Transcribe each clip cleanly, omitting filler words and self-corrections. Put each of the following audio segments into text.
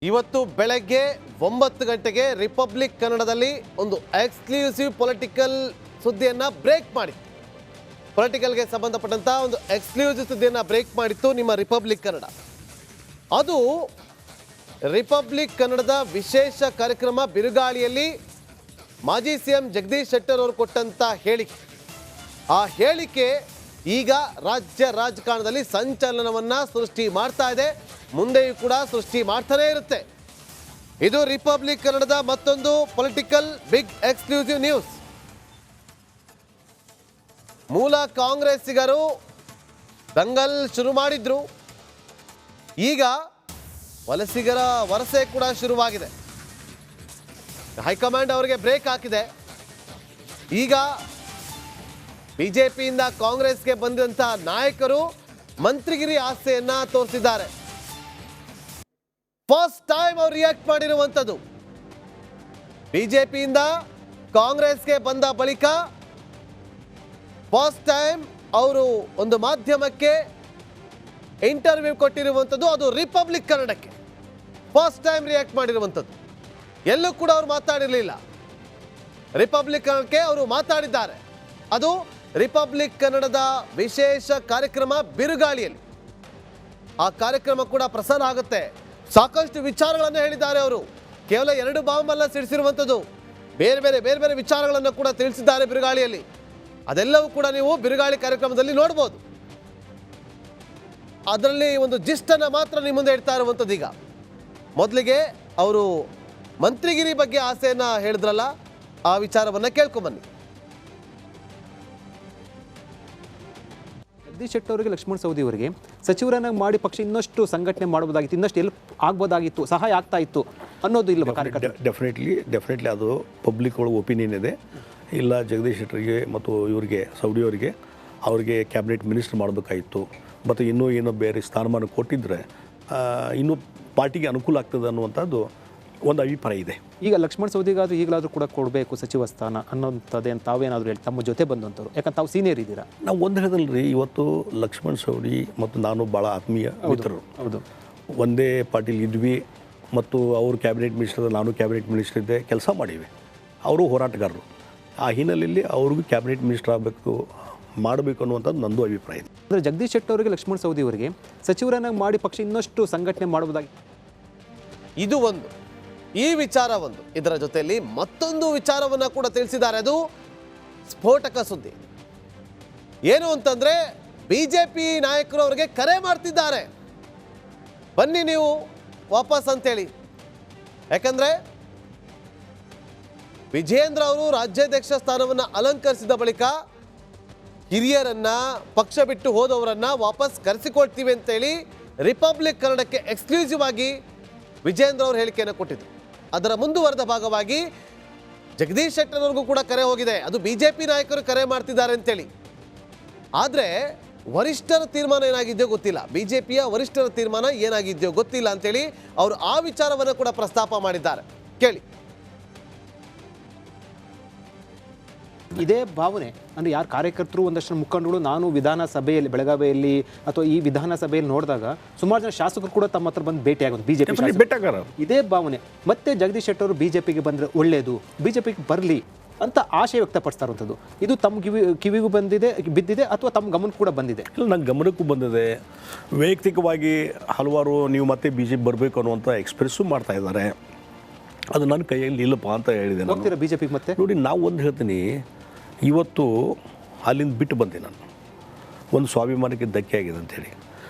ಇವತ್ತು ಬೆಳಗ್ಗೆ 9 ಗಂಟೆಗೆ ರಿಪಬ್ಲಿಕ್ ಕನ್ನಡದಲ್ಲಿ ಒಂದು ಎಕ್ಸ್ಕ್ಲೂಸಿವ್ ಪೊಲಿಟಿಕಲ್ ಸುದ್ದಿಯನ್ನು ಬ್ರೇಕ್ ಮಾಡಿತ್ತು. ಪೊಲಿಟಿಕಲ್ಗೆ ಸಂಬಂಧಪಟ್ಟಂತ ಒಂದು ಎಕ್ಸ್ಕ್ಲೂಸಿವ್ ಸುದ್ದಿಯನ್ನು ಬ್ರೇಕ್ ಮಾಡಿತ್ತು ನಿಮ್ಮ ರಿಪಬ್ಲಿಕ್ ಕನ್ನಡ. ಅದು ರಿಪಬ್ಲಿಕ್ ಕನ್ನಡದ ವಿಶೇಷ ಕಾರ್ಯಕ್ರಮ ಬಿರುಗಾಳಿಯಲ್ಲಿ ಮಾಜಿ ಸಿಎಂ ಜಗದೀಶ್ ಶೆಟ್ಟರ್ ಅವರು ಕೊಟ್ಟಂತ ಹೇಳಿಕೆ. ಆ ಹೇಳಿಕೆ ಈಗ ರಾಜ್ಯ ರಾಜಕಾರಣದಲ್ಲಿ ಸಂಚಲನವನ್ನ ಸೃಷ್ಟಿ ಮಾಡ್ತಾ ಇದೆ, ಮುಂದೆಯೂ ಕೂಡ ಸೃಷ್ಟಿ ಮಾಡ್ತಾನೆ ಇರುತ್ತೆ. ಇದು ರಿಪಬ್ಲಿಕ್ ಕನ್ನಡದ ಮತ್ತೊಂದು ಪೊಲಿಟಿಕಲ್ ಬಿಗ್ ಎಕ್ಸ್ಕ್ಲೂಸಿವ್ ನ್ಯೂಸ್. ಮೂಲ ಕಾಂಗ್ರೆಸ್ಸಿಗರು ದಂಗಲ್ ಶುರು ಮಾಡಿದ್ರು, ಈಗ ವಲಸಿಗರ ವರಸೆ ಕೂಡ ಶುರುವಾಗಿದೆ. ಹೈಕಮಾಂಡ್ ಅವರಿಗೆ ಬ್ರೇಕ್ ಹಾಕಿದೆ. ಈಗ ಬಿಜೆಪಿಯಿಂದ ಕಾಂಗ್ರೆಸ್ಗೆ ಬಂದಂತ ನಾಯಕರು ಮಂತ್ರಿಗಿರಿ ಆಸೆಯನ್ನ ತೋರಿಸಿದ್ದಾರೆ. ಫಸ್ಟ್ ಟೈಮ್ ಅವರು ರಿಯಾಕ್ಟ್ ಮಾಡಿರುವಂಥದ್ದು. ಬಿಜೆಪಿಯಿಂದ ಕಾಂಗ್ರೆಸ್ಗೆ ಬಂದ ಬಳಿಕ ಫಸ್ಟ್ ಟೈಮ್ ಅವರು ಒಂದು ಮಾಧ್ಯಮಕ್ಕೆ ಇಂಟರ್ವ್ಯೂ ಕೊಟ್ಟಿರುವಂಥದ್ದು, ಅದು ರಿಪಬ್ಲಿಕ್ ಕನ್ನಡಕ್ಕೆ ಫಸ್ಟ್ ಟೈಮ್ ರಿಯಾಕ್ಟ್ ಮಾಡಿರುವಂಥದ್ದು. ಎಲ್ಲೂ ಕೂಡ ಅವರು ಮಾತಾಡಿರಲಿಲ್ಲ. ರಿಪಬ್ಲಿಕ್ ಕನ್ನಡಕ್ಕೆ ಅವರು ಮಾತಾಡಿದ್ದಾರೆ. ಅದು ರಿಪಬ್ಲಿಕ್ ಕನ್ನಡದ ವಿಶೇಷ ಕಾರ್ಯಕ್ರಮ ಬಿರುಗಾಳಿಯಲ್ಲಿ. ಆ ಕಾರ್ಯಕ್ರಮ ಕೂಡ ಪ್ರಸಾರ ಆಗುತ್ತೆ. ಸಾಕಷ್ಟು ವಿಚಾರಗಳನ್ನು ಹೇಳಿದ್ದಾರೆ ಅವರು. ಕೇವಲ 2 ಬಾಂಬ್ ಅಲ್ಲ ಸಿಡಿಸಿರುವಂಥದ್ದು, ಬೇರೆ ಬೇರೆ ವಿಚಾರಗಳನ್ನು ಕೂಡ ತಿಳಿಸಿದ್ದಾರೆ ಬಿರುಗಾಳಿಯಲ್ಲಿ. ಅದೆಲ್ಲವೂ ಕೂಡ ನೀವು ಬಿರುಗಾಳಿ ಕಾರ್ಯಕ್ರಮದಲ್ಲಿ ನೋಡ್ಬೋದು. ಅದರಲ್ಲಿ ಒಂದು ಜಿಸ್ಟನ್ನು ಮಾತ್ರ ನಿಮ್ಮ ಮುಂದೆ ಇಡ್ತಾ ಇರುವಂಥದ್ದು. ಈಗ ಮೊದಲಿಗೆ ಅವರು ಮಂತ್ರಿಗಿರಿ ಬಗ್ಗೆ ಆಸೆಯನ್ನ ಹೇಳಿದ್ರಲ್ಲ, ಆ ವಿಚಾರವನ್ನ ಕೇಳ್ಕೊಂಬನ್ನಿ. ಜಗದೀಶ್ ಶೆಟ್ಟರ್ ಅವರಿಗೆ, ಲಕ್ಷ್ಮಣ ಸವದಿ ಅವರಿಗೆ ಸಚಿವರನ್ನಾಗಿ ಮಾಡಿ ಪಕ್ಷ ಇನ್ನಷ್ಟು ಸಂಘಟನೆ ಮಾಡಬಹುದಾಗಿತ್ತು, ಇನ್ನಷ್ಟು ಎಲ್ಪ್ ಆಗ್ಬೋದಾಗಿತ್ತು, ಸಹಾಯ ಆಗ್ತಾ ಇತ್ತು ಅನ್ನೋದು ಇಲ್ಲ ಕಾರ್ಯಕರ್ತರು. ಡೆಫಿನೆಟ್ಲಿ ಅದು ಪಬ್ಲಿಕ್ ಒಳಗೆ ಒಪಿನಿಯನ್ ಇದೆ. ಇಲ್ಲ, ಜಗದೀಶ್ ಶೆಟ್ಟರಿಗೆ ಮತ್ತು ಇವರಿಗೆ ಸವದಿ ಅವರಿಗೆ ಅವ್ರಿಗೆ ಕ್ಯಾಬಿನೆಟ್ ಮಿನಿಸ್ಟರ್ ಮಾಡಬೇಕಾಗಿತ್ತು, ಮತ್ತು ಇನ್ನೂ ಏನೋ ಬೇರೆ ಸ್ಥಾನಮಾನ ಕೊಟ್ಟಿದ್ದರೆ ಇನ್ನೂ ಪಾರ್ಟಿಗೆ ಅನುಕೂಲ ಆಗ್ತದೆ ಅನ್ನುವಂಥದ್ದು ಒಂದು ಅಭಿಪ್ರಾಯ ಇದೆ. ಈಗ ಲಕ್ಷ್ಮಣ ಸವದಿಗಾದರೂ ಈಗಲಾದರೂ ಕೂಡ ಕೊಡಬೇಕು ಸಚಿವ ಸ್ಥಾನ ಅನ್ನೋಂಥದ್ದೇನು ತಾವೇನಾದರೂ ಹೇಳಿ ತಮ್ಮ ಜೊತೆ ಬಂದಂಥವ್ರು, ಯಾಕಂದ್ರೆ ತಾವು ಸೀನಿಯರ್ ಇದ್ದೀರಾ. ನಾವು ಒಂದು ಹೇಳಿದಲ್ರಿ, ಇವತ್ತು ಲಕ್ಷ್ಮಣ ಸವದಿ ಮತ್ತು ನಾನು ಭಾಳ ಆತ್ಮೀಯ ಮಿತ್ರರು. ಹೌದು, ಒಂದೇ ಪಾರ್ಟಿಲಿ ಇದ್ವಿ, ಮತ್ತು ಅವರು ಕ್ಯಾಬಿನೆಟ್ ಮಿನಿಸ್ಟರ್, ನಾನು ಕ್ಯಾಬಿನೆಟ್ ಮಿನಿಸ್ಟರ್ ಇದ್ದೆ, ಕೆಲಸ ಮಾಡೀವಿ. ಅವರು ಹೋರಾಟಗಾರರು. ಆ ಹಿನ್ನೆಲೆಯಲ್ಲಿ ಅವ್ರಿಗೂ ಕ್ಯಾಬಿನೆಟ್ ಮಿನಿಸ್ಟರ್ ಮಾಡಬೇಕು ಅನ್ನುವಂಥದ್ದು ನಂದು ಅಭಿಪ್ರಾಯ ಇದೆ. ಅಂದರೆ ಜಗದೀಶ್ ಶೆಟ್ಟರ್ ಅವರಿಗೆ, ಲಕ್ಷ್ಮಣ ಸವದಿ ಅವರಿಗೆ ಸಚಿವರನ್ನಾಗಿ ಮಾಡಿ ಪಕ್ಷ ಇನ್ನಷ್ಟು ಸಂಘಟನೆ ಮಾಡಬಹುದಾಗಿ. ಇದು ಒಂದು, ಈ ವಿಚಾರ ಒಂದು. ಇದರ ಜೊತೆಯಲ್ಲಿ ಮತ್ತೊಂದು ವಿಚಾರವನ್ನ ಕೂಡ ತಿಳಿಸಿದ್ದಾರೆ. ಅದು ಸ್ಫೋಟಕ ಸುದ್ದಿ. ಏನು ಅಂತಂದ್ರೆ, ಬಿಜೆಪಿ ನಾಯಕರು ಅವರಿಗೆ ಕರೆ ಮಾಡ್ತಿದ್ದಾರೆ, ಬನ್ನಿ ನೀವು ವಾಪಸ್ ಅಂತೇಳಿ. ಯಾಕಂದ್ರೆ ವಿಜಯೇಂದ್ರ ಅವರು ರಾಜ್ಯಾಧ್ಯಕ್ಷ ಸ್ಥಾನವನ್ನು ಅಲಂಕರಿಸಿದ ಬಳಿಕ ಹಿರಿಯರನ್ನ, ಪಕ್ಷ ಬಿಟ್ಟು ಹೋದವರನ್ನ ವಾಪಸ್ ಕರೆಸಿಕೊಳ್ತೀವಿ ಅಂತೇಳಿ ರಿಪಬ್ಲಿಕ್ ಕನ್ನಡಕ್ಕೆ ಎಕ್ಸ್ಕ್ಲೂಸಿವ್ ಆಗಿ ವಿಜಯೇಂದ್ರ ಅವರು ಹೇಳಿಕೆಯನ್ನು ಕೊಟ್ಟಿದ್ರು. ಅದರ ಮುಂದುವರೆದ ಭಾಗವಾಗಿ ಜಗದೀಶ್ ಶೆಟ್ಟರ್ ಅವ್ರಿಗೂ ಕೂಡ ಕರೆ ಹೋಗಿದೆ. ಅದು ಬಿಜೆಪಿ ನಾಯಕರು ಕರೆ ಮಾಡ್ತಿದ್ದಾರೆ ಅಂತೇಳಿ. ಆದರೆ ವರಿಷ್ಠರ ತೀರ್ಮಾನ ಏನಾಗಿದೆಯೋ ಗೊತ್ತಿಲ್ಲ, ಬಿಜೆಪಿಯ ವರಿಷ್ಠರ ತೀರ್ಮಾನ ಏನಾಗಿದೆಯೋ ಗೊತ್ತಿಲ್ಲ ಅಂತೇಳಿ ಅವರು ಆ ವಿಚಾರವನ್ನು ಕೂಡ ಪ್ರಸ್ತಾಪ ಮಾಡಿದ್ದಾರೆ. ಕೇಳಿ. ಇದೇ ಭಾವನೆ ಅಂದರೆ ಯಾರು ಕಾರ್ಯಕರ್ತರು, ಒಂದಷ್ಟು ಮುಖಂಡರು, ನಾನು ವಿಧಾನಸಭೆಯಲ್ಲಿ ಬೆಳಗಾವಿಯಲ್ಲಿ ಅಥವಾ ಈ ವಿಧಾನಸಭೆಯಲ್ಲಿ ನೋಡಿದಾಗ ಸುಮಾರು ಜನ ಶಾಸಕರು ಕೂಡ ತಮ್ಮ ಹತ್ರ ಬಂದು ಭೇಟಿಯಾಗೋದು ಬಿಜೆಪಿ ಬೆಟ್ಟಗಾರ. ಇದೇ ಭಾವನೆ ಮತ್ತೆ ಜಗದೀಶ್ ಶೆಟ್ಟರ್ ಅವರು ಬಿಜೆಪಿಗೆ ಬಂದರೆ ಒಳ್ಳೆಯದು, ಬಿಜೆಪಿಗೆ ಬರಲಿ ಅಂತ ಆಶಯ ವ್ಯಕ್ತಪಡಿಸ್ತಾ ಇರುವಂಥದ್ದು. ಇದು ತಮ್ಮ ಕಿವಿಗೂ ಬಿದ್ದಿದೆ ಅಥವಾ ತಮ್ಮ ಗಮನಕ್ಕೂ ಕೂಡ ಬಂದಿದೆ? ಇಲ್ಲ, ನನ್ನ ಗಮನಕ್ಕೂ ಬಂದಿದೆ. ವೈಯಕ್ತಿಕವಾಗಿ ಹಲವಾರು ನೀವು ಮತ್ತೆ ಬಿಜೆಪಿ ಬರಬೇಕು ಅನ್ನುವಂಥ ಎಕ್ಸ್ಪ್ರೆಸ್ಸು ಮಾಡ್ತಾ ಇದ್ದಾರೆ. ಅದು ನನ್ನ ಕೈಯಲ್ಲಿ ಇಲ್ಲಪ್ಪ ಅಂತ ಹೇಳಿದೆ. ಹೋಗ್ತೀರಾ ಬಿಜೆಪಿಗೆ? ಮತ್ತೆ ನೋಡಿ, ನಾವು ಒಂದು ಹೇಳ್ತೀನಿ, ಇವತ್ತು ಅಲ್ಲಿಂದ ಬಿಟ್ಟು ಬಂದೆ ನಾನು. ಒಂದು ಸ್ವಾಭಿಮಾನಕ್ಕೆ ಧಕ್ಕೆ ಆಗಿದೆ ಅಂಥೇಳಿ.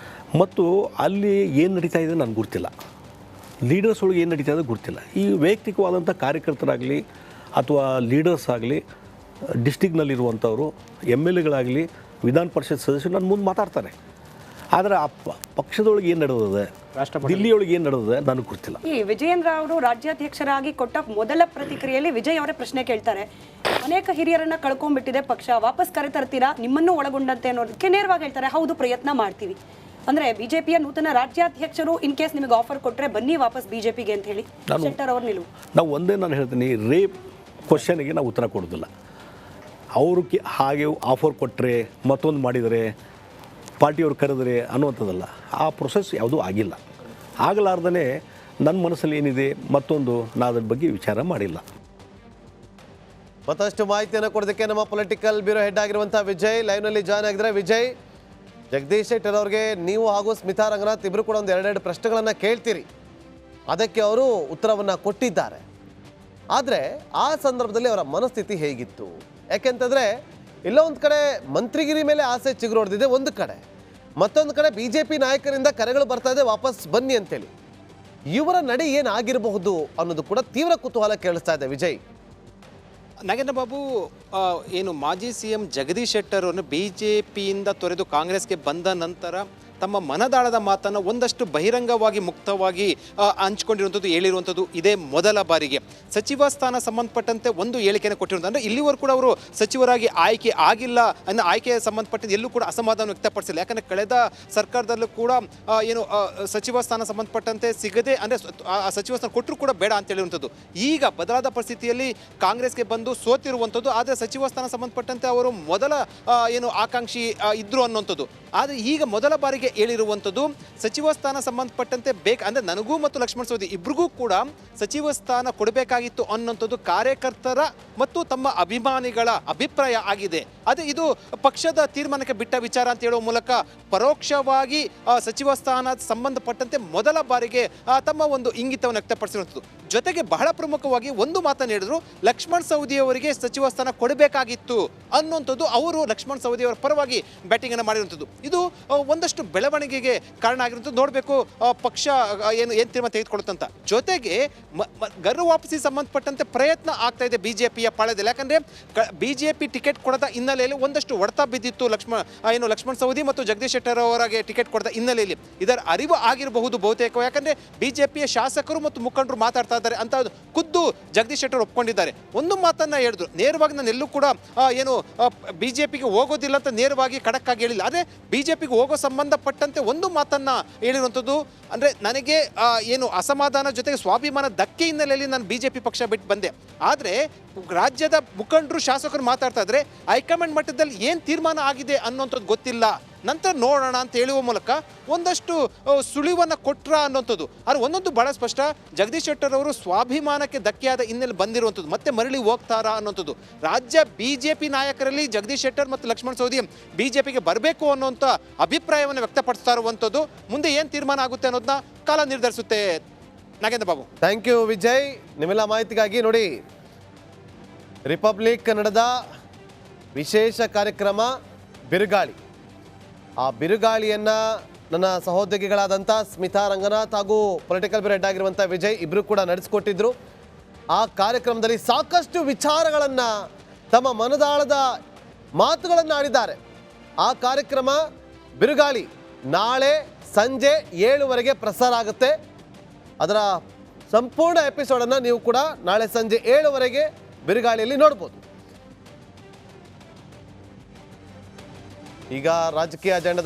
ಮತ್ತು ಅಲ್ಲಿ ಏನು ನಡೀತಾ ಇದೆ ನನಗೆ ಗೊತ್ತಿಲ್ಲ, ಲೀಡರ್ಸ್ ಒಳಗೆ ಏನು ನಡೀತಾ ಇದೆ ಗೊತ್ತಿಲ್ಲ. ಈ ವೈಯಕ್ತಿಕವಾದಂಥ ಕಾರ್ಯಕರ್ತರಾಗಲಿ ಅಥವಾ ಲೀಡರ್ಸ್ ಆಗಲಿ, ಡಿಸ್ಟಿಕ್ನಲ್ಲಿರುವಂಥವರು MLAಗಳಾಗಲಿ, ವಿಧಾನ ಪರಿಷತ್ ಸದಸ್ಯರು ನನ್ನ ಮುಂದೆ ಮಾತಾಡ್ತಾರೆ. ಆದರೆ ಆ ಪಕ್ಷದೊಳಗೆ ಏನು ನಡೆದಿದೆ, ದಿಲ್ಲಿಯೊಳಗೆ ಏನು ನಡೆದಿದೆ ನನಗೆ ಗೊತ್ತಿಲ್ಲ. ಈ ವಿಜಯೇಂದ್ರ ಅವರು ರಾಜ್ಯಾಧ್ಯಕ್ಷರಾಗಿ ಕೊಟ್ಟ ಮೊದಲ ಪ್ರತಿಕ್ರಿಯೆಯಲ್ಲಿ ವಿಜಯ್ ಅವರೇ ಪ್ರಶ್ನೆ ಕೇಳ್ತಾರೆ, ಅನೇಕ ಹಿರಿಯರನ್ನ ಕಳ್ಕೊಂಡ್ಬಿಟ್ಟಿದೆ ಪಕ್ಷ, ವಾಪಸ್ ಕರೆತರ್ತೀರಾ ನಿಮ್ಮನ್ನು ಒಳಗೊಂಡಂತೆ ಅನ್ನೋದಕ್ಕೆ ನೇರವಾಗಿ ಹೇಳ್ತಾರೆ, ಹೌದು ಪ್ರಯತ್ನ ಮಾಡ್ತೀವಿ. ಅಂದ್ರೆ ಬಿಜೆಪಿಯ ನೂತನ ರಾಜ್ಯಾಧ್ಯಕ್ಷರು ಇನ್ ಕೇಸ್ ನಿಮಗೆ ಆಫರ್ ಕೊಟ್ಟರೆ ಬನ್ನಿ ವಾಪಸ್ ಬಿಜೆಪಿಗೆ ಅಂತ ಹೇಳಿ ಶೆಟ್ಟರ್ ಅವ್ರ ನಿಲುವು. ನಾನು ಹೇಳ್ತೀನಿ, ರೇಪ್ ಕ್ವಶನ್ಗೆ ನಾವು ಉತ್ತರ ಕೊಡೋದಿಲ್ಲ. ಅವರು ಹಾಗೆ ಆಫರ್ ಕೊಟ್ಟರೆ, ಮತ್ತೊಂದು ಮಾಡಿದರೆ, ಪಾರ್ಟಿಯವ್ರು ಕರೆದ್ರೆ ಅನ್ನುವಂಥದ್ದಲ್ಲ. ಆ ಪ್ರೊಸೆಸ್ ಯಾವುದೂ ಆಗಿಲ್ಲ. ಆಗಲಾರ್ದೇ ನನ್ನ ಮನಸ್ಸಲ್ಲಿ ಏನಿದೆ ಮತ್ತೊಂದು ನಾನು ಅದ್ರ ಬಗ್ಗೆ ವಿಚಾರ ಮಾಡಿಲ್ಲ. ಮತ್ತಷ್ಟು ಮಾಹಿತಿಯನ್ನು ಕೊಡೋದಕ್ಕೆ ನಮ್ಮ ಪೊಲಿಟಿಕಲ್ ಬ್ಯೂರೋ ಹೆಡ್ ಆಗಿರುವಂಥ ವಿಜಯ್ ಲೈವ್ನಲ್ಲಿ ಜಾಯ್ನ್ ಆಗಿದ್ದಾರೆ. ವಿಜಯ್, ಜಗದೀಶ್ ಶೆಟ್ಟರ್ ಅವ್ರಿಗೆ ನೀವು ಹಾಗೂ ಸ್ಮಿತಾ ರಂಗನಾಥ್ ಇಬ್ಬರು ಕೂಡ ಒಂದು ಎರಡೆರಡು ಪ್ರಶ್ನೆಗಳನ್ನು ಕೇಳ್ತೀರಿ, ಅದಕ್ಕೆ ಅವರು ಉತ್ತರವನ್ನು ಕೊಟ್ಟಿದ್ದಾರೆ. ಆದರೆ ಆ ಸಂದರ್ಭದಲ್ಲಿ ಅವರ ಮನಸ್ಥಿತಿ ಹೇಗಿತ್ತು? ಯಾಕೆಂತಂದರೆ ಎಲ್ಲೋ ಒಂದು ಕಡೆ ಮಂತ್ರಿಗಿರಿ ಮೇಲೆ ಆಸೆ ಚಿಗುರೊಡೆದಿದೆ ಒಂದು ಕಡೆ, ಮತ್ತೊಂದು ಕಡೆ BJP ನಾಯಕರಿಂದ ಕರೆಗಳು ಬರ್ತಾ ಇದೆ ವಾಪಸ್ ಬನ್ನಿ ಅಂತೇಳಿ. ಇವರ ನಡೆ ಏನಾಗಿರಬಹುದು ಅನ್ನೋದು ಕೂಡ ತೀವ್ರ ಕುತೂಹಲ ಕೇಳಿಸ್ತಾ ಇದೆ. ವಿಜಯ್, ನಾಗೇಂದ್ರ ಬಾಬು, ಏನು ಮಾಜಿ CM ಜಗದೀಶ್ ಶೆಟ್ಟರ್ ಅವರು BJPಯಿಂದ ತೊರೆದು ಕಾಂಗ್ರೆಸ್ಗೆ ಬಂದ ನಂತರ ತಮ್ಮ ಮನದಾಳದ ಮಾತನ್ನು ಒಂದಷ್ಟು ಬಹಿರಂಗವಾಗಿ ಮುಕ್ತವಾಗಿ ಹಂಚ್ಕೊಂಡಿರುವಂಥದ್ದು, ಹೇಳಿರುವಂಥದ್ದು ಇದೇ ಮೊದಲ ಬಾರಿಗೆ. ಸಚಿವ ಸ್ಥಾನ ಸಂಬಂಧಪಟ್ಟಂತೆ ಒಂದು ಹೇಳಿಕೆಯನ್ನು ಕೊಟ್ಟಿರುವಂಥ, ಅಂದರೆ ಇಲ್ಲಿವರೆಗೂ ಕೂಡ ಅವರು ಸಚಿವರಾಗಿ ಆಯ್ಕೆ ಆಗಿಲ್ಲ ಅನ್ನೋ ಆಯ್ಕೆಗೆ ಸಂಬಂಧಪಟ್ಟಂತೆ ಎಲ್ಲೂ ಕೂಡ ಅಸಮಾಧಾನ ವ್ಯಕ್ತಪಡಿಸಿಲ್ಲ. ಯಾಕಂದರೆ ಕಳೆದ ಸರ್ಕಾರದಲ್ಲೂ ಕೂಡ ಏನು ಸಚಿವ ಸ್ಥಾನ ಸಂಬಂಧಪಟ್ಟಂತೆ ಸಿಗದೆ, ಅಂದರೆ ಆ ಸಚಿವ ಸ್ಥಾನ ಕೊಟ್ಟರು ಕೂಡ ಬೇಡ ಅಂತ ಹೇಳಿರುವಂಥದ್ದು. ಈಗ ಬದಲಾದ ಪರಿಸ್ಥಿತಿಯಲ್ಲಿ ಕಾಂಗ್ರೆಸ್ಗೆ ಬಂದು ಸೋತಿರುವಂಥದ್ದು. ಆದರೆ ಸಚಿವ ಸ್ಥಾನ ಸಂಬಂಧಪಟ್ಟಂತೆ ಅವರು ಮೊದಲ ಏನು ಆಕಾಂಕ್ಷಿ ಇದ್ರು ಅನ್ನುವಂಥದ್ದು. ಆದರೆ ಈಗ ಮೊದಲ ಬಾರಿಗೆ ಹೇಳಿರುವಂಥದ್ದು ಸಚಿವ ಸ್ಥಾನ ಸಂಬಂಧಪಟ್ಟಂತೆ ಅಂದರೆ ನನಗೂ ಮತ್ತು ಲಕ್ಷ್ಮಣ ಸವದಿ ಇಬ್ರಿಗೂ ಕೂಡ ಸಚಿವ ಸ್ಥಾನ ಕೊಡಬೇಕಾಗಿತ್ತು ಅನ್ನೋಂಥದ್ದು ಕಾರ್ಯಕರ್ತರ ಮತ್ತು ತಮ್ಮ ಅಭಿಮಾನಿಗಳ ಅಭಿಪ್ರಾಯ ಆಗಿದೆ. ಅದು ಇದು ಪಕ್ಷದ ತೀರ್ಮಾನಕ್ಕೆ ಬಿಟ್ಟ ವಿಚಾರ ಅಂತ ಹೇಳುವ ಮೂಲಕ ಪರೋಕ್ಷವಾಗಿ ಸಚಿವ ಸ್ಥಾನ ಸಂಬಂಧಪಟ್ಟಂತೆ ಮೊದಲ ಬಾರಿಗೆ ತಮ್ಮ ಒಂದು ಇಂಗಿತವನ್ನು ವ್ಯಕ್ತಪಡಿಸಿರುವಂಥದ್ದು. ಜೊತೆಗೆ ಬಹಳ ಪ್ರಮುಖವಾಗಿ ಒಂದು ಮಾತನ್ನು ಹೇಳಿದ್ರು, ಲಕ್ಷ್ಮಣ ಸವದಿ ಅವರಿಗೆ ಸಚಿವ ಸ್ಥಾನ ಕೊಡಬೇಕಾಗಿತ್ತು ಅನ್ನುವಂಥದ್ದು. ಅವರು ಲಕ್ಷ್ಮಣ ಸವದಿ ಅವರ ಪರವಾಗಿ ಬ್ಯಾಟಿಂಗ್ ಅನ್ನು ಮಾಡಿರುವಂಥದ್ದು. ಇದು ಒಂದಷ್ಟು ಬೆಳವಣಿಗೆಗೆ ಕಾರಣ ಆಗಿರುವಂಥದ್ದು. ನೋಡಬೇಕು ಪಕ್ಷ ಏನು ತೀರ್ಮಾನ ತೆಗೆದುಕೊಳ್ಳುತ್ತಂತ. ಜೊತೆಗೆ ಗರು ವಾಪಸಿ ಸಂಬಂಧಪಟ್ಟಂತೆ ಪ್ರಯತ್ನ ಆಗ್ತಾ ಇದೆ BJPಯ ಪಾಳ್ಯದಲ್ಲಿ. ಯಾಕಂದರೆ BJP ಟಿಕೆಟ್ ಕೊಡದ ಹಿನ್ನೆಲೆಯಲ್ಲಿ ಒಂದಷ್ಟು ಹೊಡೆತ ಬಿದ್ದಿತ್ತು ಲಕ್ಷ್ಮಣ ಸವದಿ ಮತ್ತು ಜಗದೀಶ್ ಶೆಟ್ಟರ್ ಅವರಿಗೆ ಟಿಕೆಟ್ ಕೊಡದ ಹಿನ್ನೆಲೆಯಲ್ಲಿ. ಇದರ ಅರಿವು ಆಗಿರಬಹುದು ಬಹುತೇಕ. ಯಾಕಂದರೆ BJPಯ ಶಾಸಕರು ಮತ್ತು ಮುಖಂಡರು ಮಾತಾಡ್ತಾ ಇದ್ದಾರೆ ಅಂತ ಖುದ್ದು ಜಗದೀಶ್ ಶೆಟ್ಟರ್ ಒಪ್ಕೊಂಡಿದ್ದಾರೆ. ಒಂದು ಮಾತನ್ನ ಹೇಳಿದ್ರು, ನೇರವಾಗಿ ನಾನು ಎಲ್ಲೂ ಕೂಡ ಏನು BJPಗೆ ಹೋಗೋದಿಲ್ಲ ಅಂತ ನೇರವಾಗಿ ಖಡಕ್ಕಾಗಿ ಹೇಳಿಲ್ಲ. ಆದರೆ BJPಗೆ ಹೋಗೋ ಸಂಬಂಧಪಟ್ಟಂತೆ ಒಂದು ಮಾತನ್ನ ಹೇಳಿರುವಂಥದ್ದು, ಅಂದರೆ ನನಗೆ ಏನು ಅಸಮಾಧಾನ ಜೊತೆಗೆ ಸ್ವಾಭಿಮಾನ ಧಕ್ಕೆ ಹಿನ್ನೆಲೆಯಲ್ಲಿ ನಾನು BJP ಪಕ್ಷ ಬಿಟ್ಟು ಬಂದೆ. ಆದರೆ ರಾಜ್ಯದ ಮುಖಂಡರು ಶಾಸಕರು ಮಾತಾಡ್ತಾ ಇದ್ರೆ ಹೈಕಮಾಂಡ್ ಮಟ್ಟದಲ್ಲಿ ಏನು ತೀರ್ಮಾನ ಆಗಿದೆ ಅನ್ನೋಂಥದ್ದು ಗೊತ್ತಿಲ್ಲ, ನಂತರ ನೋಡೋಣ ಅಂತ ಹೇಳುವ ಮೂಲಕ ಒಂದಷ್ಟು ಸುಳಿವನ್ನು ಕೊಟ್ರ ಅನ್ನೋಂಥದ್ದು. ಆದರೆ ಒಂದೊಂದು ಬಹಳ ಸ್ಪಷ್ಟ, ಜಗದೀಶ್ ಶೆಟ್ಟರ್ ಅವರು ಸ್ವಾಭಿಮಾನಕ್ಕೆ ಧಕ್ಕೆಯಾದ ಹಿನ್ನೆಲೆ ಬಂದಿರುವಂಥದ್ದು, ಮತ್ತೆ ಮರಳಿ ಹೋಗ್ತಾರಾ ಅನ್ನೋಂಥದ್ದು. ರಾಜ್ಯ BJP ನಾಯಕರಲ್ಲಿ ಜಗದೀಶ್ ಶೆಟ್ಟರ್ ಮತ್ತು ಲಕ್ಷ್ಮಣ ಸವದಿ BJPಗೆ ಬರಬೇಕು ಅನ್ನೋಂಥ ಅಭಿಪ್ರಾಯವನ್ನು ವ್ಯಕ್ತಪಡಿಸ್ತಾ ಇರುವಂಥದ್ದು. ಮುಂದೆ ಏನು ತೀರ್ಮಾನ ಆಗುತ್ತೆ ಅನ್ನೋದನ್ನ ಕಾಲ ನಿರ್ಧರಿಸುತ್ತೆ. Nagendra Babu, thank you Vijay. ನಿಮ್ಮೆಲ್ಲ ಮಾಹಿತಿಗಾಗಿ ನೋಡಿ, ರಿಪಬ್ಲಿಕ್ ಕನ್ನಡದ ವಿಶೇಷ ಕಾರ್ಯಕ್ರಮ ಬಿರುಗಾಳಿ. ಆ ಬಿರುಗಾಳಿಯನ್ನು ನನ್ನ ಸಹೋದ್ಯೋಗಿಗಳಾದಂಥ ಸ್ಮಿತಾ ರಂಗನಾಥ್ ಹಾಗೂ ಪೊಲಿಟಿಕಲ್ ಬ್ಯೂರೋ ಹೆಡ್ ಆಗಿರುವಂಥ ವಿಜಯ್ ಇಬ್ಬರು ಕೂಡ ನಡೆಸಿಕೊಟ್ಟಿದ್ರು. ಆ ಕಾರ್ಯಕ್ರಮದಲ್ಲಿ ಸಾಕಷ್ಟು ವಿಚಾರಗಳನ್ನು, ತಮ್ಮ ಮನದಾಳದ ಮಾತುಗಳನ್ನು ಆಡಿದ್ದಾರೆ. ಆ ಕಾರ್ಯಕ್ರಮ ಬಿರುಗಾಳಿ ನಾಳೆ ಸಂಜೆ 7:00 ಪ್ರಸಾರ ಆಗುತ್ತೆ. ಅದರ ಸಂಪೂರ್ಣ ಎಪಿಸೋಡನ್ನು ನೀವು ಕೂಡ ನಾಳೆ ಸಂಜೆ 7:00 ಬಿರುಗಾಳಿಯಲ್ಲಿ ನೋಡ್ಬೋದು. ಈಗ ರಾಜಕೀಯ ಅಜೆಂಡಾ